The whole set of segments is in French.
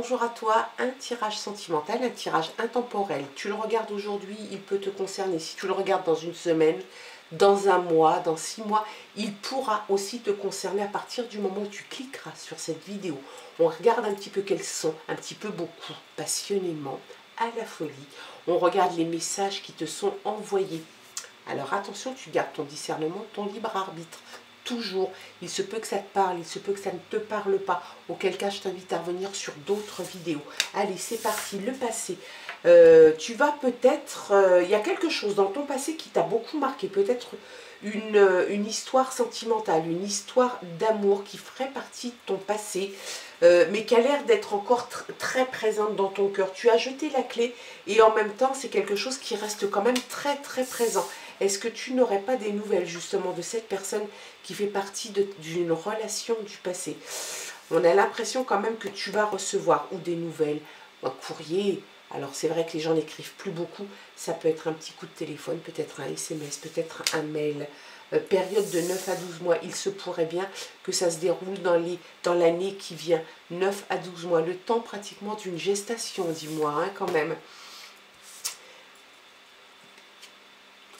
bonjour à toi, un tirage sentimental, un tirage intemporel. Tu le regardes aujourd'hui, il peut te concerner. Si tu le regardes dans une semaine, dans un mois, dans 6 mois, il pourra aussi te concerner à partir du moment où tu cliqueras sur cette vidéo. On regarde un petit peu quels sont, un petit peu beaucoup, passionnément, à la folie. On regarde les messages qui te sont envoyés. Alors attention, tu gardes ton discernement, ton libre arbitre. Toujours, il se peut que ça te parle, il se peut que ça ne te parle pas, auquel cas je t'invite à revenir sur d'autres vidéos. Allez, c'est parti, le passé. Tu vas peut-être, il y a quelque chose dans ton passé qui t'a beaucoup marqué, peut-être une histoire sentimentale, une histoire d'amour qui ferait partie de ton passé, mais qui a l'air d'être encore très présente dans ton cœur. Tu as jeté la clé et en même temps, c'est quelque chose qui reste quand même très présent. Est-ce que tu n'aurais pas des nouvelles justement de cette personne qui fait partie d'une relation du passé? On a l'impression quand même que tu vas recevoir ou des nouvelles, un courrier. Alors c'est vrai que les gens n'écrivent plus beaucoup. Ça peut être un petit coup de téléphone, peut-être un SMS, peut-être un mail. Période de 9 à 12 mois. Il se pourrait bien que ça se déroule dans l'année qui vient. 9 à 12 mois. Le temps pratiquement d'une gestation, dis-moi, hein, quand même.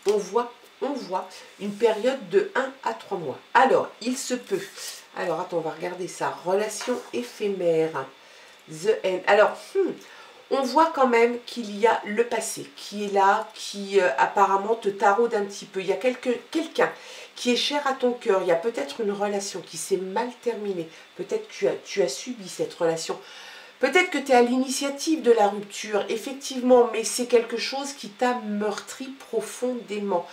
On voit une période de 1 à 3 mois. Alors, il se peut. Alors, attends, on va regarder ça. Relation éphémère. The End. Alors, on voit quand même qu'il y a le passé qui est là, qui apparemment te taraude un petit peu. Il y a quelqu'un qui est cher à ton cœur. Il y a peut-être une relation qui s'est mal terminée. Peut-être que tu as subi cette relation. Peut-être que tu es à l'initiative de la rupture, effectivement, mais c'est quelque chose qui t'a meurtri profondément.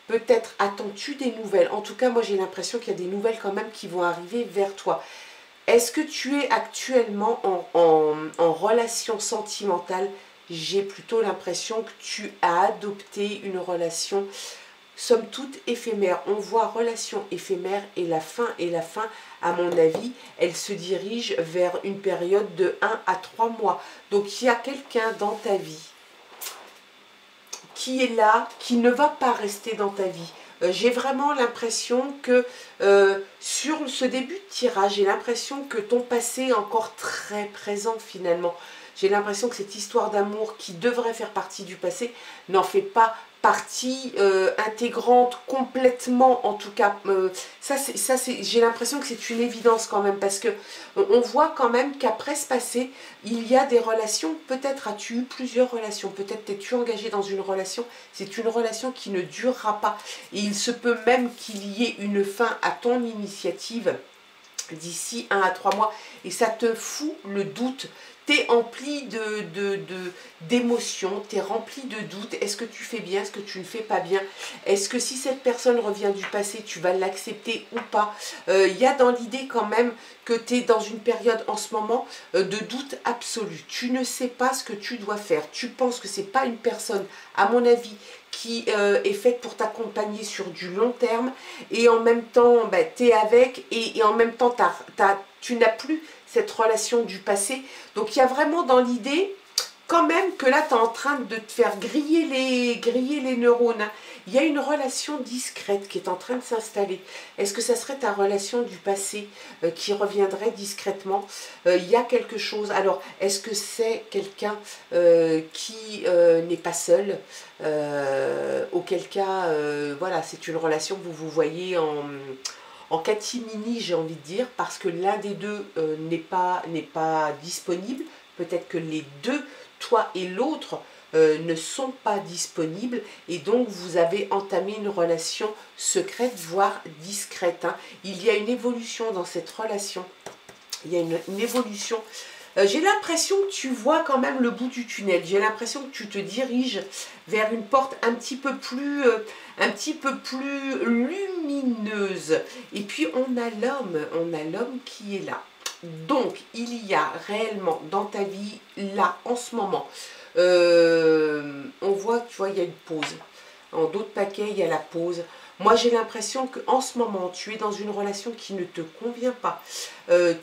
Peut-être attends-tu des nouvelles. En tout cas, moi j'ai l'impression qu'il y a des nouvelles quand même qui vont arriver vers toi. Est-ce que tu es actuellement en relation sentimentale? J'ai plutôt l'impression que tu as adopté une relation somme toute éphémère. On voit relation éphémère et la fin, à mon avis, elle se dirige vers une période de 1 à 3 mois. Donc il y a quelqu'un dans ta vie qui est là, qui ne va pas rester dans ta vie. J'ai vraiment l'impression que sur ce début de tirage, j'ai l'impression que ton passé est encore très présent finalement. J'ai l'impression que cette histoire d'amour qui devrait faire partie du passé n'en fait pas partie intégrante complètement, en tout cas. J'ai l'impression que c'est une évidence quand même, parce que on voit quand même qu'après ce passé, il y a des relations. Peut-être as-tu eu plusieurs relations, peut-être es-tu engagé dans une relation. C'est une relation qui ne durera pas. Et il se peut même qu'il y ait une fin à ton initiative d'ici 1 à 3 mois. Et ça te fout le doute. Tu es empli d'émotions, tu es rempli de doutes. Est-ce que tu fais bien, est-ce que tu ne fais pas bien? Est-ce que si cette personne revient du passé, tu vas l'accepter ou pas? Il y a dans l'idée quand même que tu es dans une période en ce moment de doute absolu. Tu ne sais pas ce que tu dois faire. Tu penses que ce n'est pas une personne, à mon avis, qui est faite pour t'accompagner sur du long terme. Et en même temps, tu es avec et en même temps, tu n'as plus cette relation du passé. Donc il y a vraiment dans l'idée quand même que là tu es en train de te faire griller les neurones. Il y a une relation discrète qui est en train de s'installer. Est-ce que ça serait ta relation du passé qui reviendrait discrètement? Il y a quelque chose. Alors est-ce que c'est quelqu'un qui n'est pas seul? Auquel cas voilà, c'est une relation que vous voyez en catimini, j'ai envie de dire, parce que l'un des deux n'est pas disponible. Peut-être que les deux, toi et l'autre, ne sont pas disponibles, et donc vous avez entamé une relation secrète, voire discrète, hein. Il y a une évolution dans cette relation. Il y a une évolution. J'ai l'impression que tu vois quand même le bout du tunnel. J'ai l'impression que tu te diriges vers une porte un petit peu plus lumineuse. Et puis on a l'homme qui est là. Donc il y a réellement dans ta vie, là, en ce moment, on voit, tu vois, il y a une pause. En d'autres paquets, il y a la pause. Moi, j'ai l'impression qu'en ce moment, tu es dans une relation qui ne te convient pas.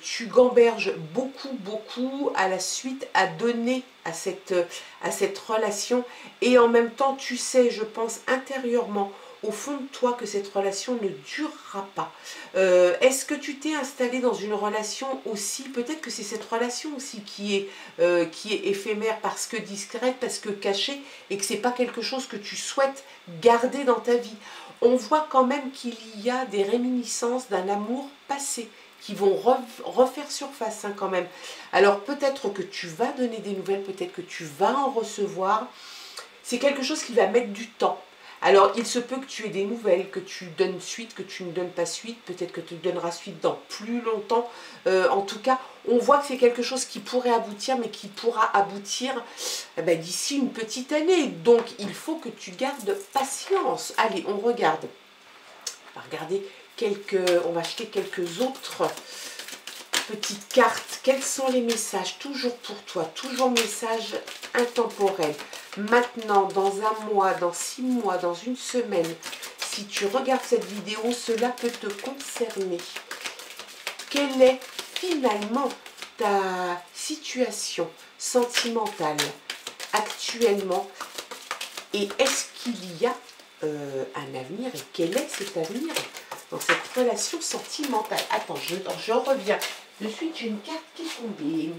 Tu gamberges beaucoup à la suite à donner à cette relation. Et en même temps, tu sais, je pense intérieurement, au fond de toi, que cette relation ne durera pas. Est-ce que tu t'es installé dans une relation aussi, peut-être que c'est cette relation aussi qui est éphémère parce que discrète, parce que cachée, et que c'est pas quelque chose que tu souhaites garder dans ta vie. On voit quand même qu'il y a des réminiscences d'un amour passé qui vont refaire surface hein, quand même. Alors peut-être que tu vas donner des nouvelles, peut-être que tu vas en recevoir. C'est quelque chose qui va mettre du temps. Alors, il se peut que tu aies des nouvelles, que tu donnes suite, que tu ne donnes pas suite. Peut-être que tu donneras suite dans plus longtemps. En tout cas, on voit que c'est quelque chose qui pourrait aboutir, mais qui pourra aboutir d'ici une petite année. Donc, il faut que tu gardes patience. Allez, on regarde. On va regarder on va acheter quelques autres petites cartes. Quels sont les messages? Toujours pour toi, toujours message intemporel. Maintenant, dans un mois, dans 6 mois, dans une semaine, si tu regardes cette vidéo, cela peut te concerner. Quelle est finalement ta situation sentimentale actuellement? Et est-ce qu'il y a un avenir? Et quel est cet avenir dans cette relation sentimentale? Attends, je reviens. De suite, j'ai une carte qui est tombée.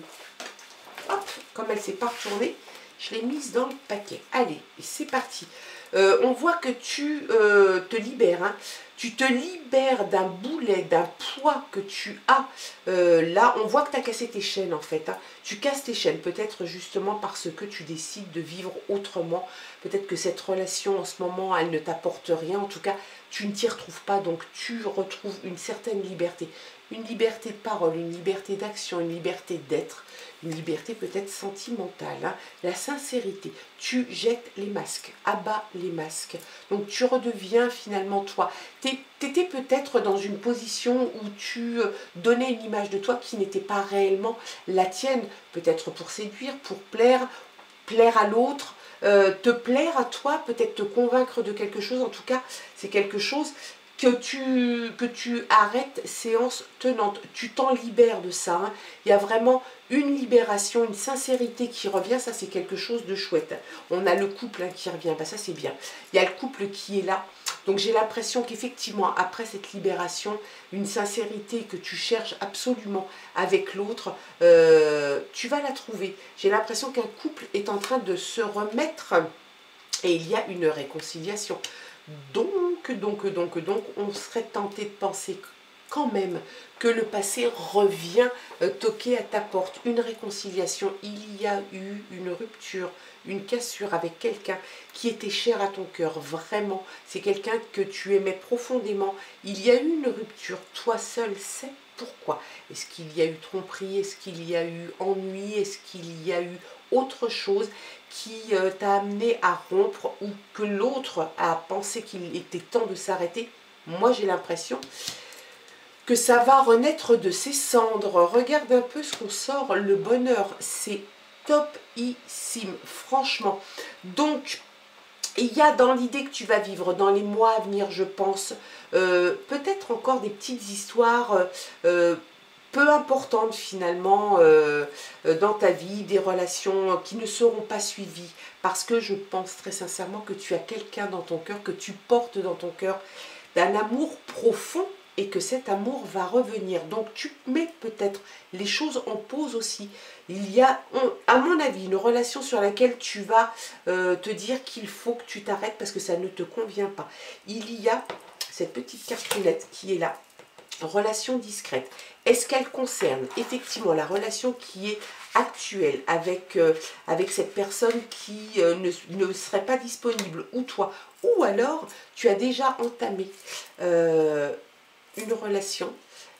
Hop, comme elle ne s'est pas retournée, je l'ai mise dans le paquet. Allez, c'est parti. On voit que tu te libères. Hein. Tu te libères d'un boulet, d'un poids que tu as. Là, on voit que tu as cassé tes chaînes en fait. Hein. Tu casses tes chaînes, peut-être justement parce que tu décides de vivre autrement. Peut-être que cette relation en ce moment, elle ne t'apporte rien. En tout cas, tu ne t'y retrouves pas. Donc, tu retrouves une certaine liberté. Une liberté de parole, une liberté d'action, une liberté d'être. Une liberté peut-être sentimentale, hein. La sincérité. Tu jettes les masques, abats les masques. Donc tu redeviens finalement toi. Tu étais peut-être dans une position où tu donnais une image de toi qui n'était pas réellement la tienne. Peut-être pour séduire, pour plaire à l'autre, te plaire à toi, peut-être te convaincre de quelque chose. En tout cas, c'est quelque chose que tu arrêtes séance tenante, tu t'en libères de ça. Hein. Il y a vraiment une libération, une sincérité qui revient, ça c'est quelque chose de chouette. On a le couple hein, qui revient, ça c'est bien. Il y a le couple qui est là. Donc j'ai l'impression qu'effectivement, après cette libération, une sincérité que tu cherches absolument avec l'autre, tu vas la trouver. J'ai l'impression qu'un couple est en train de se remettre et il y a une réconciliation. Donc, on serait tenté de penser quand même que le passé revient toquer à ta porte. Une réconciliation, il y a eu une rupture, une cassure avec quelqu'un qui était cher à ton cœur, vraiment. C'est quelqu'un que tu aimais profondément. Il y a eu une rupture, toi seul sais pourquoi. Est-ce qu'il y a eu tromperie? Est-ce qu'il y a eu ennui? Est-ce qu'il y a eu autre chose qui t'a amené à rompre ou que l'autre a pensé qu'il était temps de s'arrêter? Moi, j'ai l'impression que ça va renaître de ses cendres. Regarde un peu ce qu'on sort. Le bonheur, c'est topissime, franchement. Donc, il y a dans l'idée que tu vas vivre dans les mois à venir, je pense, peut-être encore des petites histoires peu importantes finalement dans ta vie, des relations qui ne seront pas suivies. Parce que je pense très sincèrement que tu as quelqu'un dans ton cœur, que tu portes dans ton cœur, d'un amour profond, et que cet amour va revenir. Donc tu mets peut-être les choses en pause aussi. Il y a, à mon avis, une relation sur laquelle tu vas te dire qu'il faut que tu t'arrêtes parce que ça ne te convient pas. Il y a cette petite carte roulette qui est là. Relation discrète. Est-ce qu'elle concerne effectivement la relation qui est actuelle avec cette personne qui ne serait pas disponible, ou toi, ou alors tu as déjà entamé une relation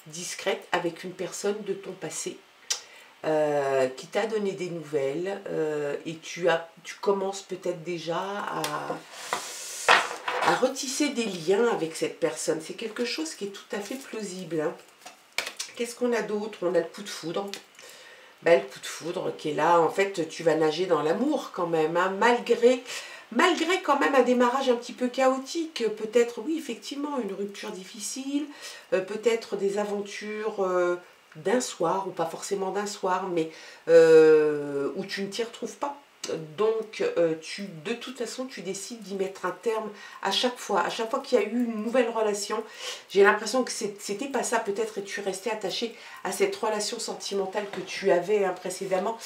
discrète avec une personne de ton passé qui t'a donné des nouvelles et tu commences peut-être déjà à retisser des liens avec cette personne. C'est quelque chose qui est tout à fait plausible. Hein. Qu'est-ce qu'on a d'autre? On a le coup de foudre. Ben, le coup de foudre qui est là. En fait, tu vas nager dans l'amour quand même, hein, malgré quand même un démarrage un petit peu chaotique. Peut-être, oui, effectivement, une rupture difficile, peut-être des aventures d'un soir, ou pas forcément d'un soir, mais où tu ne t'y retrouves pas. Donc, de toute façon, tu décides d'y mettre un terme à chaque fois. À chaque fois qu'il y a eu une nouvelle relation, j'ai l'impression que c'était pas ça peut-être, et tu restais attaché à cette relation sentimentale que tu avais précédemment.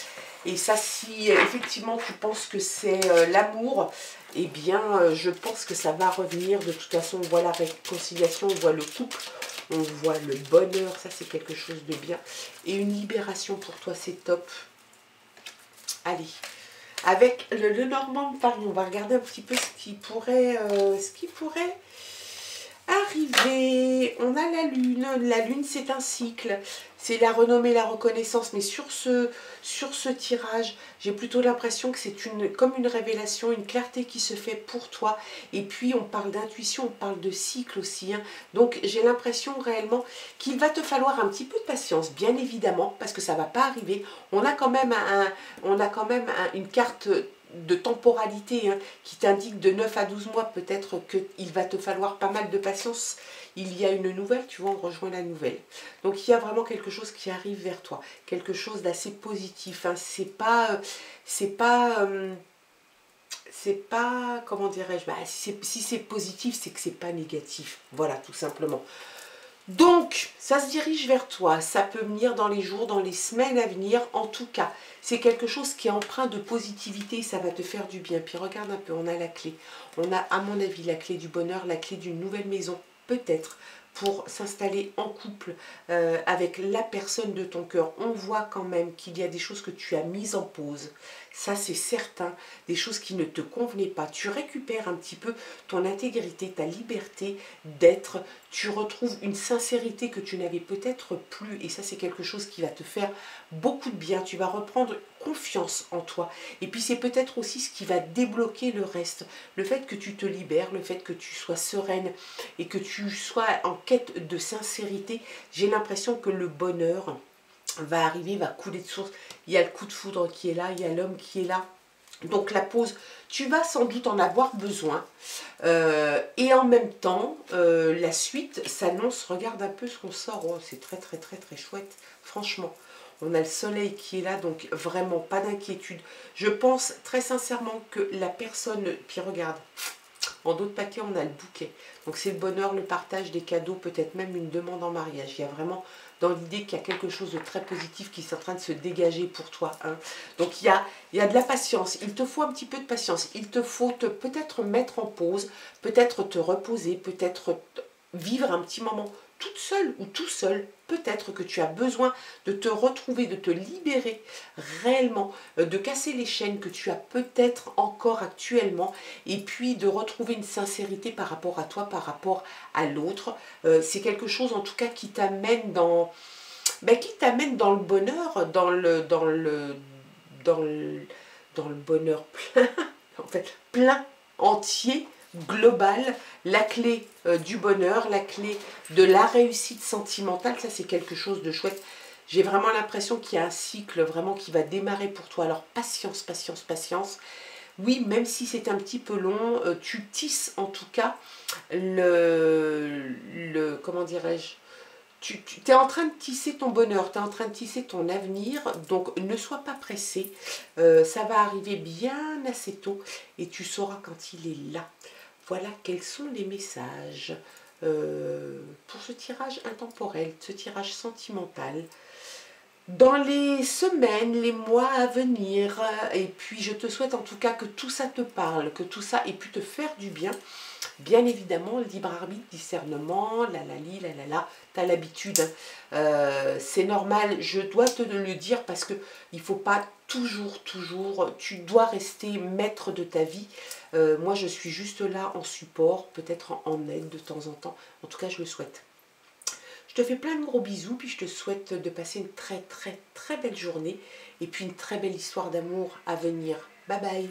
Et ça, si effectivement tu penses que c'est l'amour, eh bien, je pense que ça va revenir. De toute façon, on voit la réconciliation, on voit le couple, on voit le bonheur. Ça, c'est quelque chose de bien. Et une libération pour toi, c'est top. Allez. Avec le Normand de Paris, on va regarder un petit peu ce qui pourrait arriver. On a la Lune. La Lune, c'est un cycle. C'est la renommée, la reconnaissance. Mais sur ce tirage, j'ai plutôt l'impression que c'est comme une révélation, une clarté qui se fait pour toi. Et puis, on parle d'intuition, on parle de cycle aussi. Hein. Donc, j'ai l'impression réellement qu'il va te falloir un petit peu de patience, bien évidemment, parce que ça ne va pas arriver. On a quand même, une carte de temporalité qui t'indique de 9 à 12 mois peut-être qu'il va te falloir pas mal de patience. Il y a une nouvelle, tu vois, on rejoint la nouvelle. Donc il y a vraiment quelque chose qui arrive vers toi, quelque chose d'assez positif. Hein. C'est pas, comment dirais-je, bah, si c'est positif, c'est que c'est pas négatif. Voilà, tout simplement. Donc, ça se dirige vers toi, ça peut venir dans les jours, dans les semaines à venir, en tout cas, c'est quelque chose qui est empreint de positivité, ça va te faire du bien. Puis regarde un peu, on a la clé, on a à mon avis la clé du bonheur, la clé d'une nouvelle maison, peut-être, pour s'installer en couple avec la personne de ton cœur. On voit quand même qu'il y a des choses que tu as mises en pause, ça c'est certain, des choses qui ne te convenaient pas. Tu récupères un petit peu ton intégrité, ta liberté d'être, tu retrouves une sincérité que tu n'avais peut-être plus, et ça c'est quelque chose qui va te faire beaucoup de bien. Tu vas reprendre confiance en toi, et puis c'est peut-être aussi ce qui va débloquer le reste, le fait que tu te libères, le fait que tu sois sereine et que tu sois en quête de sincérité. J'ai l'impression que le bonheur va arriver, va couler de source. Il y a le coup de foudre qui est là, il y a l'homme qui est là. Donc la pause, tu vas sans doute en avoir besoin. Et en même temps, la suite s'annonce. Regarde un peu ce qu'on sort. Oh, c'est très très très très chouette. Franchement, on a le soleil qui est là, donc vraiment pas d'inquiétude. Je pense très sincèrement que la personne... Puis regarde, en d'autres paquets, on a le bouquet. Donc c'est le bonheur, le partage des cadeaux, peut-être même une demande en mariage. Il y a vraiment dans l'idée qu'il y a quelque chose de très positif qui est en train de se dégager pour toi. Hein. Donc il y a de la patience. Il te faut un petit peu de patience. Il te faut peut-être mettre en pause, peut-être te reposer, peut-être vivre un petit moment toute seule ou tout seul. Peut-être que tu as besoin de te retrouver, de te libérer réellement, de casser les chaînes que tu as peut-être encore actuellement, et puis de retrouver une sincérité par rapport à toi, par rapport à l'autre. C'est quelque chose en tout cas qui t'amène dans, dans le bonheur, dans le bonheur plein, en fait, plein, entier, global, la clé du bonheur, la clé de la réussite sentimentale. Ça c'est quelque chose de chouette. J'ai vraiment l'impression qu'il y a un cycle vraiment qui va démarrer pour toi. Alors patience, patience, patience. Oui, même si c'est un petit peu long, tu tisses en tout cas comment dirais-je, tu es en train de tisser ton bonheur, tu es en train de tisser ton avenir, donc ne sois pas pressé, ça va arriver bien assez tôt et tu sauras quand il est là. Voilà quels sont les messages pour ce tirage intemporel, ce tirage sentimental. Dans les semaines, les mois à venir, et puis je te souhaite en tout cas que tout ça te parle, que tout ça ait pu te faire du bien. Bien évidemment, libre arbitre, discernement, la tu as l'habitude, c'est normal, je dois te le dire parce que il ne faut pas toujours, tu dois rester maître de ta vie. Moi je suis juste là en support, peut-être en aide de temps en temps, en tout cas je le souhaite. Je te fais plein de gros bisous, puis je te souhaite de passer une très très très belle journée et puis une très belle histoire d'amour à venir. Bye bye.